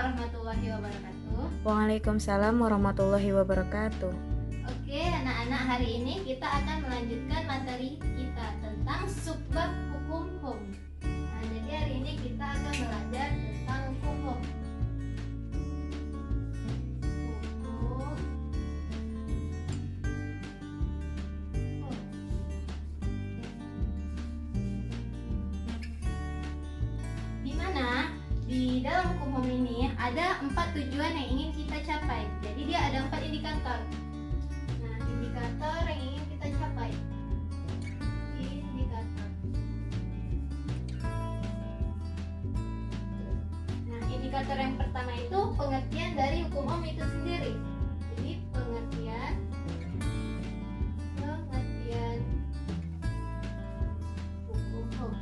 warahmatullahi wabarakatuh. Waalaikumsalam warahmatullahi wabarakatuh. Oke, anak-anak, hari ini kita akan melanjutkan materi kita tentang subbab hukum hom. Nah, jadi hari ini kita akan belajar tentang hukum hom. Hukum hom. Di mana di dalam hukum hom ini ada 4 tujuan yang ingin kita capai. Jadi dia ada 4 indikator. Nah, indikator yang ingin kita capai. Indikator. Nah, indikator yang pertama itu pengertian dari hukum hom itu sendiri. Jadi pengertian hukum hom.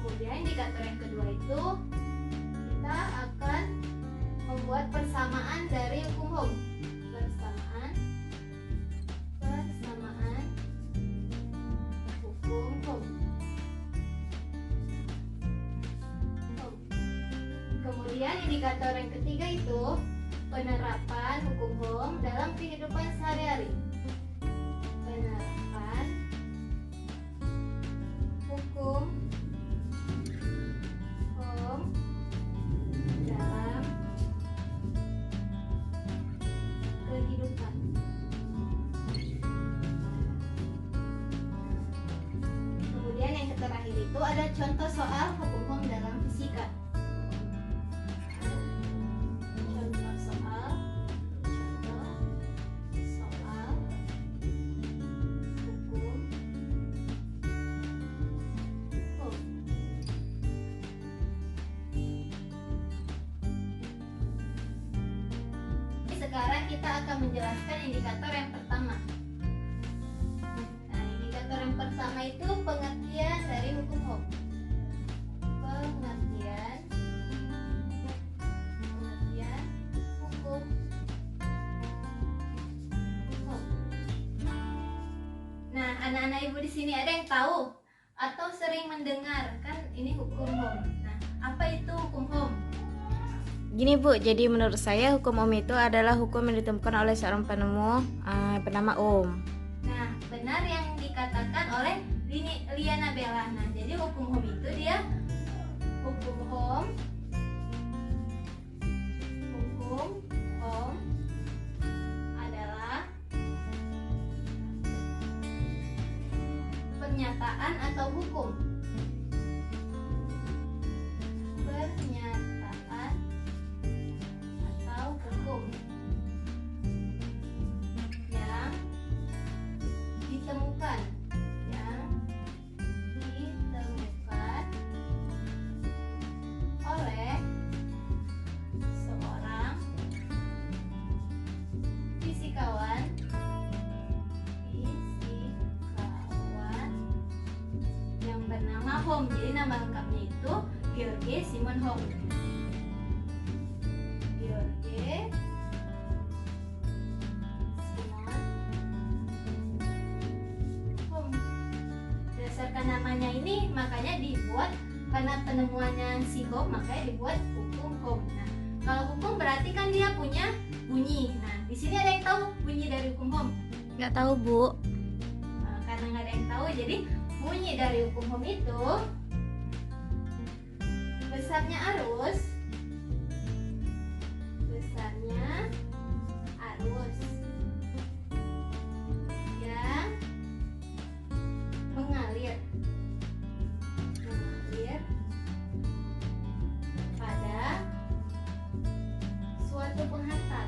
Kemudian indikator yang kedua itu kita akan membuat persamaan dari hukum hom. Persamaan hukum hom. Kemudian indikator yang ketiga itu penerapan hukum hom dalam kehidupan sehari-hari. Penerapan hukum hom dalam kehidupan. Kemudian yang terakhir itu ada contoh soal hukum hom dalam fisika. Contoh soal hukum hom. Sekarang kita akan menjelaskan indikator yang pertama. Nah, indikator yang pertama itu pengertian dari hukum hom. Pengertian hukum hom. Nah, anak-anak ibu di sini ada yang tahu atau sering mendengar kan ini hukum hom. Nah, apa itu hukum hom? Gini Bu, jadi menurut saya hukum Ohm itu adalah hukum yang ditemukan oleh seorang penemu bernama Ohm. Nah, benar yang dikatakan oleh Liana Bella. Nah, jadi hukum hom itu dia hukum hom adalah pernyataan atau hukum. Pernyataan atau hukum yang ditemukan oleh seorang fisikawan yang bernama Hom. Jadi nama lengkapnya itu George Simon Hom. George Simon Hom. Berdasarkan namanya ini makanya dibuat, karena penemuannya si Hom makanya dibuat hukum hom. Nah, kalau hukum berarti kan dia punya bunyi. Nah, di sini ada yang tahu bunyi dari hukum hom? Nggak tahu Bu. Nah, karena nggak ada yang tahu, jadi bunyi dari hukum hom itu besarnya arus yang mengalir pada suatu penghantar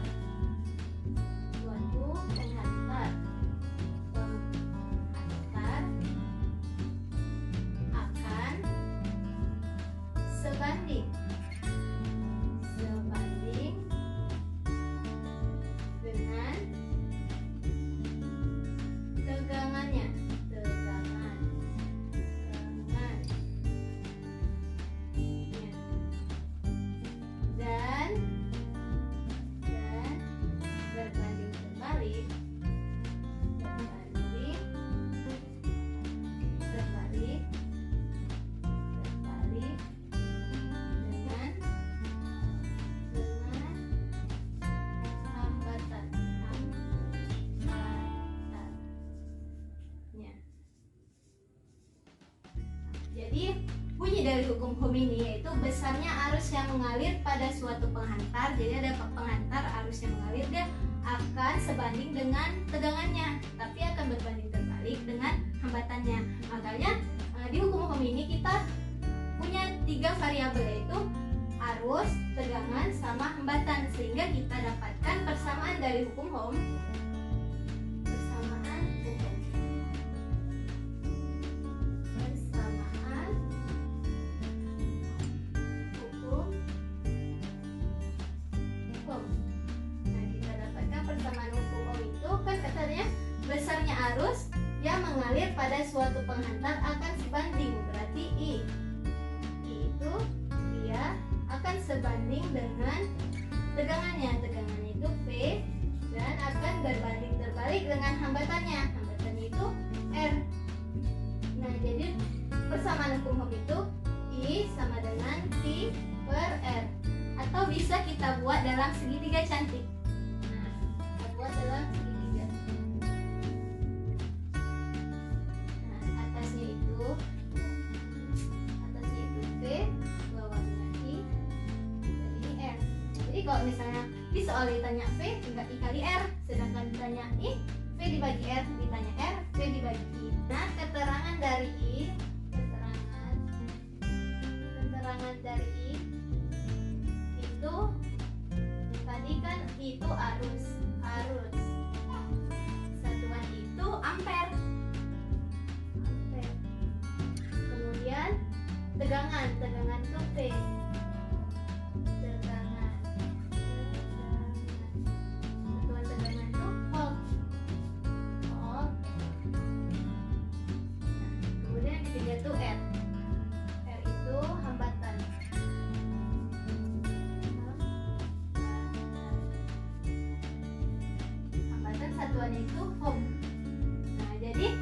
akan sebanding Jadi bunyi dari hukum Ohm ini yaitu besarnya arus yang mengalir pada suatu penghantar. Jadi ada penghantar, arus yang mengalir, dia akan sebanding dengan tegangannya, tapi akan berbanding terbalik dengan hambatannya. Makanya di hukum Ohm ini kita punya 3 variabel, yaitu arus, tegangan, sama hambatan, sehingga kita dapatkan persamaan dari hukum Ohm. Besarnya arus yang mengalir pada suatu penghantar akan sebanding, berarti I itu dia akan sebanding dengan tegangannya itu V, dan akan berbanding terbalik dengan hambatannya itu R. Nah, jadi persamaan hukum Ohm itu I sama dengan V per R, atau bisa kita buat dalam segitiga cantik. Nah, kita buat dalam segitiga. Kalau misalnya di soal ditanya V tinggal I kali R, sedangkan ditanya I, V dibagi R, ditanya R, V dibagi I. Nah, keterangan dari I, keterangan dari I itu tadi kan itu arus, satuan itu ampere. Kemudian tegangan itu V. Yaitu R. R itu hambatan. Hambatan satuannya itu Ohm. Nah, jadi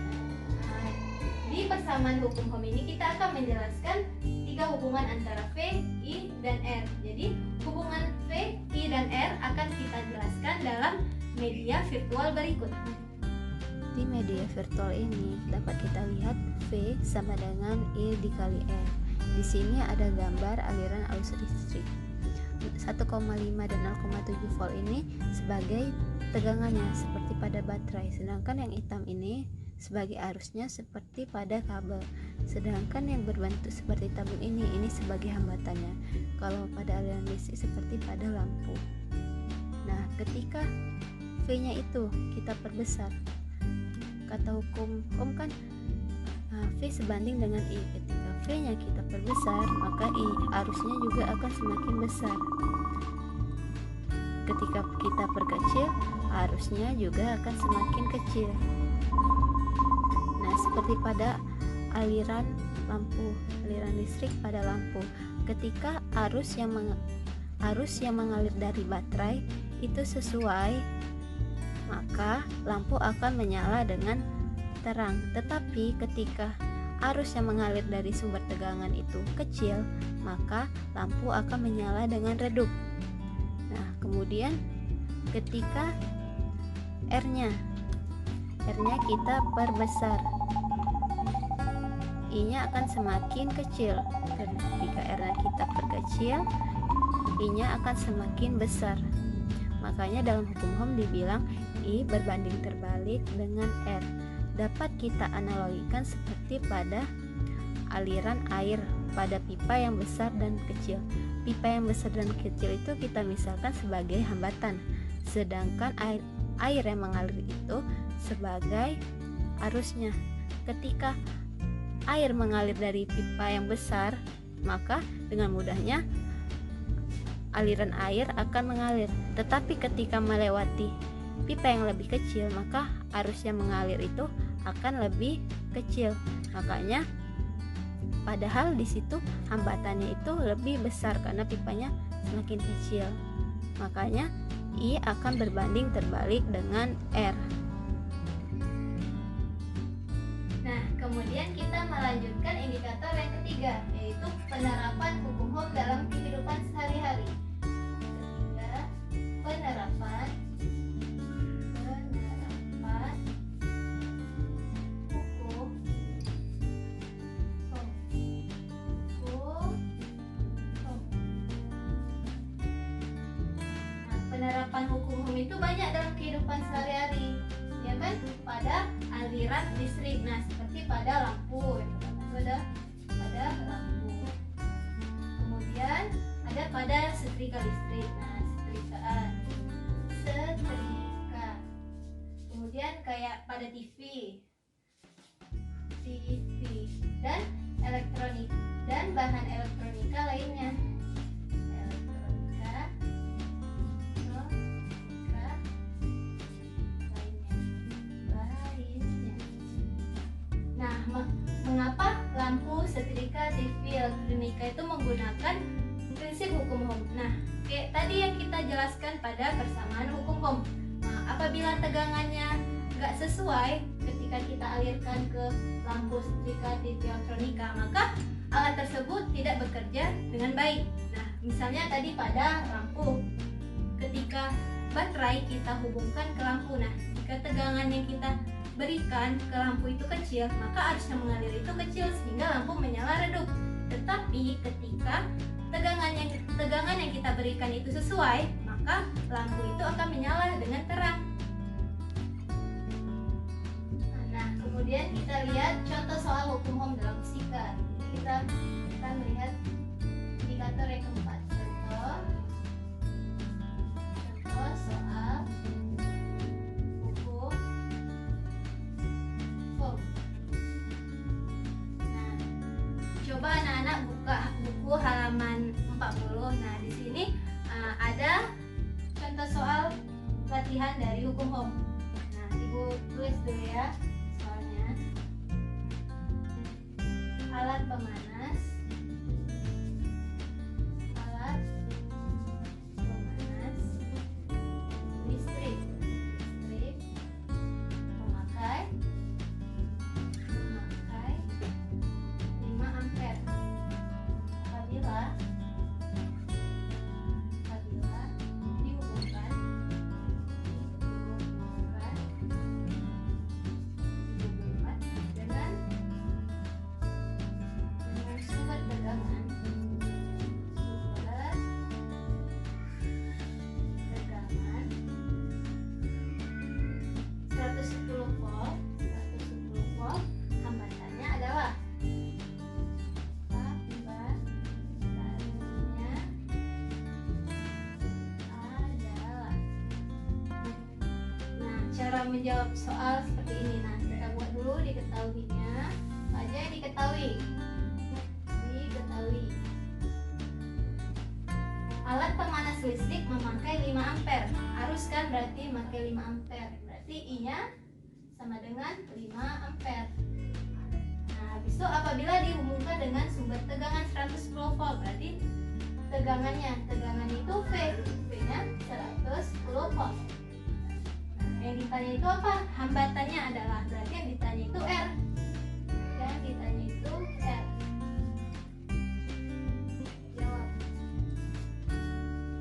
di persamaan hukum Ohm ini kita akan menjelaskan 3 hubungan antara V, I, dan R. Jadi hubungan V, I, dan R akan kita jelaskan dalam media virtual berikut. Di media virtual ini dapat kita lihat V sama dengan I dikali R. Di sini ada gambar aliran arus listrik. 1,5 dan 0,7 volt ini sebagai tegangannya seperti pada baterai, sedangkan yang hitam ini sebagai arusnya seperti pada kabel. Sedangkan yang berbentuk seperti tabung ini sebagai hambatannya. Kalau pada aliran listrik seperti pada lampu. Nah, ketika V-nya itu kita perbesar, kata hukum Ohm kan V sebanding dengan I. Ketika V-nya kita perbesar, maka I arusnya juga akan semakin besar. Ketika kita perkecil, arusnya juga akan semakin kecil. Nah, seperti pada aliran listrik pada lampu. Ketika arus yang mengalir dari baterai itu sesuai, maka lampu akan menyala dengan terang. Tetapi ketika arus yang mengalir dari sumber tegangan itu kecil, maka lampu akan menyala dengan redup. Nah, kemudian ketika R-nya kita perbesar, I-nya akan semakin kecil. Ketika R-nya kita perkecil, I-nya akan semakin besar. Makanya dalam hukum Ohm dibilang I berbanding terbalik dengan R. Dapat kita analogikan seperti pada aliran air pada pipa yang besar dan kecil. Pipa yang besar dan kecil itu kita misalkan sebagai hambatan, sedangkan air yang mengalir itu sebagai arusnya. Ketika air mengalir dari pipa yang besar, maka dengan mudahnya aliran air akan mengalir. Tetapi ketika melewati pipa yang lebih kecil, maka arus yang mengalir itu akan lebih kecil. Makanya padahal di situ hambatannya itu lebih besar karena pipanya semakin kecil. Makanya I akan berbanding terbalik dengan R. Nah, kemudian kita melanjutkan indikator yang ketiga, yaitu penerapan hukum Ohm dalam kehidupan sehari-hari. Ketiga, penerapan hukum Ohm. ohm itu banyak dalam kehidupan sehari-hari, ya kan? Pada aliran listrik. Nah, seperti pada lampu, yang pertama itu ada pada lampu. Kemudian ada pada setrika listrik. Nah, setrika. Kemudian kayak pada TV dan elektronik dan bahan elektronika lainnya. Nah, mengapa lampu, setrika, TV, elektronika itu menggunakan prinsip hukum Ohm? Nah, kayak tadi yang kita jelaskan pada persamaan hukum Ohm. Nah, apabila tegangannya nggak sesuai ketika kita alirkan ke lampu, setrika, TV, elektronika, maka alat tersebut tidak bekerja dengan baik. Nah, misalnya tadi pada lampu, ketika baterai kita hubungkan ke lampu, nah jika tegangan yang kita berikan ke lampu itu kecil, maka arus yang mengalir itu kecil sehingga lampu menyala redup. Tetapi ketika tegangan yang kita berikan itu sesuai, maka lampu itu akan menyala dengan terang. Nah, kemudian kita lihat contoh soal hukum Ohm dalam fisika. Kita akan melihat indikator yang keempat. Contoh soal hukum Ohm. Nah, coba anak-anak buka buku halaman 40. Nah, di sini ada contoh soal latihan dari hukum Ohm. Nah, Ibu tulis dulu ya soalnya. Alat pemanas listrik memakai 5 ampere apabila dihubungkan dengan sumber tegangan 110 volt, hambatannya adalah Nah, cara menjawab soal seperti ini. Nah, kita buat dulu diketahuinya. Apa aja yang diketahui? Alat pemanas listrik memakai 5 ampere. Arus kan berarti memakai 5 ampere. Berarti I-nya sama dengan 5 ampere. Nah, habis itu apabila dihubungkan dengan sumber tegangan 110 volt, berarti tegangan itu V-nya 110 volt. Nah, yang ditanya itu apa? Hambatannya adalah, berarti yang ditanya itu R. Jawab.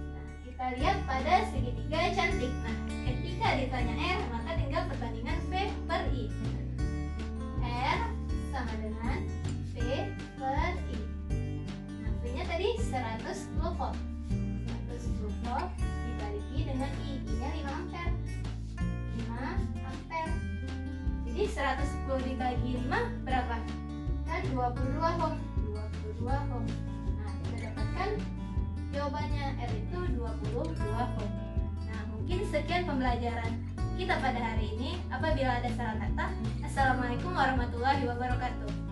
Nah, kita lihat pada segitiga cantik. Nah, ketika ditanya R, maka tinggal perbandingan V per I. R sama dengan V per I. Nah, V-nya tadi 110 volt. 110 volt dibagi dengan I. I-nya 5 ampere. 5 ampere. Jadi 110 dibagi 5 berapa? Kan 22 ohm. 22 ohm. Nah, kita dapatkan jawabannya R itu 22 ohm. Nah, mungkin sekian pembelajaran kita pada hari ini. Apabila ada salah kata, Assalamualaikum warahmatullahi wabarakatuh.